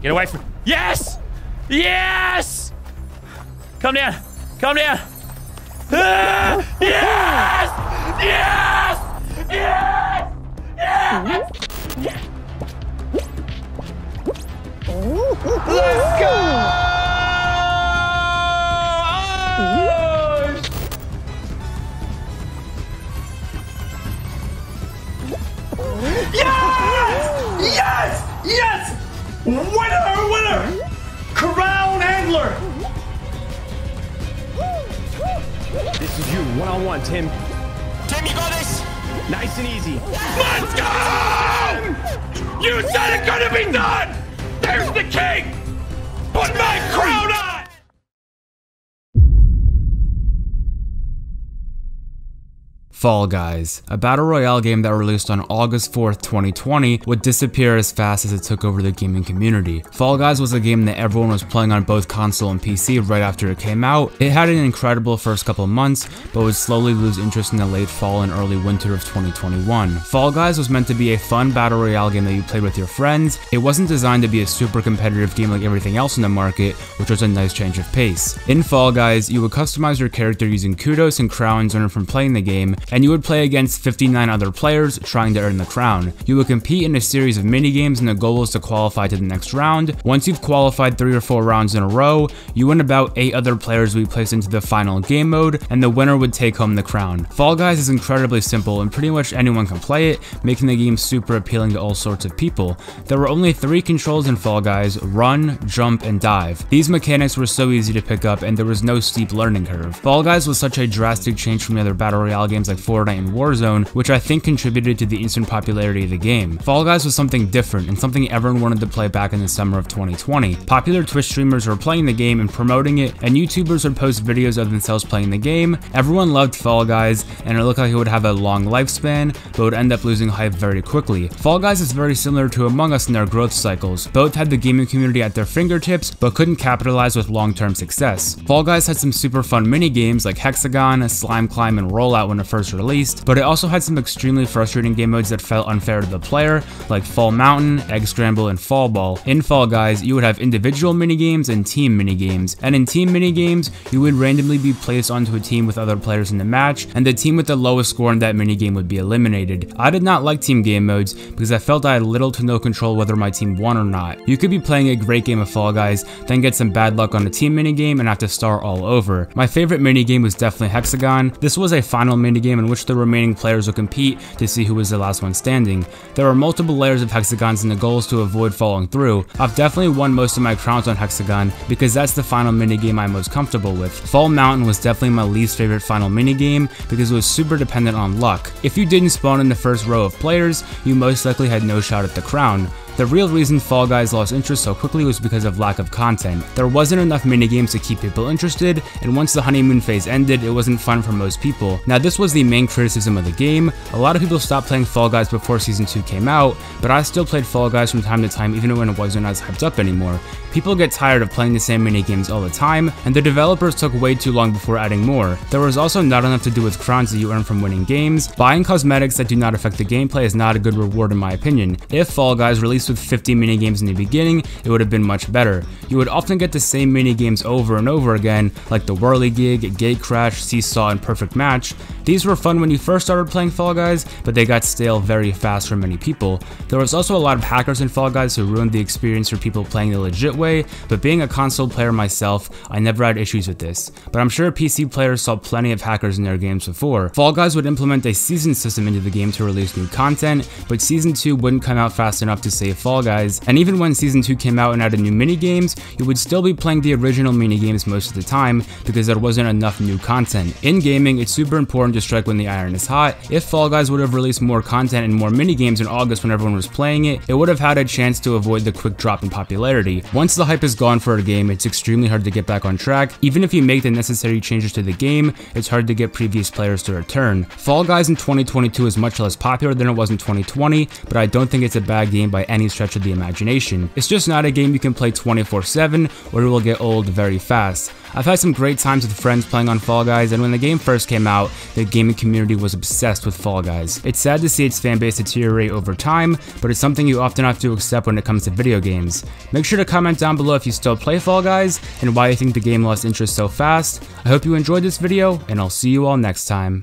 Get away from... Yes! Yes! Come down. Come down. Ah! Yes! Yes! Yes! Yes! Yes! Let's go! Yes! Yes! Yes! Winner! Winner! Crown Angler! This is you, one-on-one, Tim. Tim, you got this! Nice and easy. Let's go! You said it couldn't be done! There's the king! Put my crown on! Fall Guys, a battle royale game that released on August 4th, 2020, would disappear as fast as it took over the gaming community. Fall Guys was a game that everyone was playing on both console and PC right after it came out. It had an incredible first couple months, but would slowly lose interest in the late fall and early winter of 2021. Fall Guys was meant to be a fun battle royale game that you played with your friends. It wasn't designed to be a super competitive game like everything else in the market, which was a nice change of pace. In Fall Guys, you would customize your character using kudos and crowns earned from playing the game, and you would play against 59 other players trying to earn the crown. You would compete in a series of minigames, and the goal was to qualify to the next round. Once you've qualified 3 or 4 rounds in a row, you and about 8 other players would be placed into the final game mode, and the winner would take home the crown. Fall Guys is incredibly simple, and pretty much anyone can play it, making the game super appealing to all sorts of people. There were only 3 controls in Fall Guys: run, jump, and dive. These mechanics were so easy to pick up, and there was no steep learning curve. Fall Guys was such a drastic change from the other battle royale games like Fortnite and Warzone, which I think contributed to the instant popularity of the game. Fall Guys was something different and something everyone wanted to play back in the summer of 2020. Popular Twitch streamers were playing the game and promoting it, and YouTubers would post videos of themselves playing the game. Everyone loved Fall Guys, and it looked like it would have a long lifespan, but would end up losing hype very quickly. Fall Guys is very similar to Among Us in their growth cycles. Both had the gaming community at their fingertips, but couldn't capitalize with long-term success. Fall Guys had some super fun mini games like Hexagon, Slime Climb, and Rollout when it first released, but it also had some extremely frustrating game modes that felt unfair to the player, like Fall Mountain, Egg Scramble, and Fall Ball. In Fall Guys, you would have individual minigames and team minigames, and in team minigames, you would randomly be placed onto a team with other players in the match, and the team with the lowest score in that minigame would be eliminated. I did not like team game modes because I felt I had little to no control whether my team won or not. You could be playing a great game of Fall Guys, then get some bad luck on a team minigame and have to start all over. My favorite minigame was definitely Hexagon. This was a final minigame in which the remaining players would compete to see who was the last one standing. There were multiple layers of hexagons, and the goal is to avoid falling through. I've definitely won most of my crowns on Hexagon because that's the final minigame I'm most comfortable with. Fall Mountain was definitely my least favorite final minigame because it was super dependent on luck. If you didn't spawn in the first row of players, you most likely had no shot at the crown. The real reason Fall Guys lost interest so quickly was because of lack of content. There wasn't enough minigames to keep people interested, and once the honeymoon phase ended, it wasn't fun for most people. Now, this was the main criticism of the game. A lot of people stopped playing Fall Guys before Season 2 came out, but I still played Fall Guys from time to time even when it wasn't as hyped up anymore. People get tired of playing the same minigames all the time, and the developers took way too long before adding more. There was also not enough to do with crowns that you earn from winning games. Buying cosmetics that do not affect the gameplay is not a good reward in my opinion. If Fall Guys released with 50 minigames in the beginning, it would have been much better. You would often get the same minigames over and over again, like the Whirly Gig, Gate Crash, Seesaw, and Perfect Match. These were fun when you first started playing Fall Guys, but they got stale very fast for many people. There was also a lot of hackers in Fall Guys who ruined the experience for people playing the legit way, but being a console player myself, I never had issues with this. But I'm sure PC players saw plenty of hackers in their games before. Fall Guys would implement a season system into the game to release new content, but Season 2 wouldn't come out fast enough to save Fall Guys, and even when Season 2 came out and added new minigames, you would still be playing the original minigames most of the time because there wasn't enough new content. In gaming, it's super important to strike when the iron is hot. If Fall Guys would have released more content and more minigames in August when everyone was playing it, it would have had a chance to avoid the quick drop in popularity. Once the hype is gone for a game, it's extremely hard to get back on track. Even if you make the necessary changes to the game, it's hard to get previous players to return. Fall Guys in 2022 is much less popular than it was in 2020, but I don't think it's a bad game by any any stretch of the imagination. It's just not a game you can play 24/7 or it will get old very fast. I've had some great times with friends playing on Fall Guys, and when the game first came out, the gaming community was obsessed with Fall Guys. It's sad to see its fanbase deteriorate over time, but it's something you often have to accept when it comes to video games. Make sure to comment down below if you still play Fall Guys, and why you think the game lost interest so fast. I hope you enjoyed this video, and I'll see you all next time.